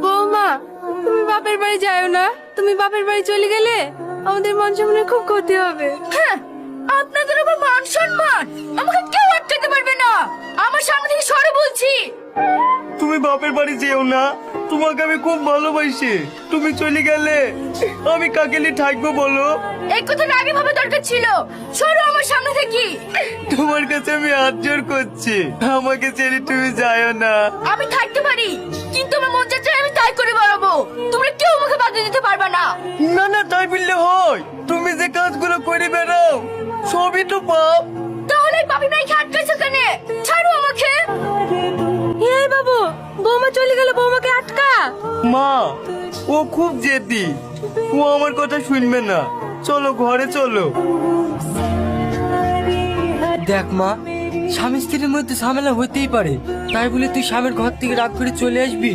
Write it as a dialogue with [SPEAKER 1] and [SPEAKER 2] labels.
[SPEAKER 1] বৌমা, তুমি বাপের বাড়ি যাও না। তুমি বাপের বাড়ি চলে গেলে আমাদের মান সম্মানের খুব ক্ষতি হবে।
[SPEAKER 2] হ্যাঁ, আপনাদের আবার মান সম্মান আমাকে কেউ আটকাতে পারবে না। আমার সামনে থেকে সরে বলছি।
[SPEAKER 3] তুমি বাপের বাড়ি যেও না, তোমাকে আমি খুব ভালোবাসি। তুমি চলে গেলে আমি কাকে নিয়ে থাকবো বলো?
[SPEAKER 2] এই কথাটা আগে ভাবা দরকার ছিল। সরো আমার সামনে থেকে।
[SPEAKER 3] তোমার কাছে আমি হাত জোর করছি, আমাকে ছেড়ে তুমি যাও না।
[SPEAKER 2] আমি থাকতে পারি, কিন্তু আমার মন যা চায় আমি তাই করে বেড়াবো। তোমরা কেউ আমাকে বাধা দিতে পারবে না।
[SPEAKER 3] না না, তাই বললে হয়? তুমি যে কাজগুলো করে বেড়াও সবই তো পাপ।
[SPEAKER 2] তাহলে বাপি ভাইকে আটকাইছো কেন? ছাড়ো আমাকে।
[SPEAKER 1] এই বাবু, বৌমা চলে গেলে বৌমাকে আটকা।
[SPEAKER 3] মা, ও খুব জেদি, ও আমার কথা শুনবে না। চলো ঘরে চলো।
[SPEAKER 4] দেখ মা, স্বামী স্ত্রীর মধ্যে ঝামেলা হইতেই পারে, তাই বলে তুই স্বামীর ঘর থেকে রাগ করে চলে আসবি?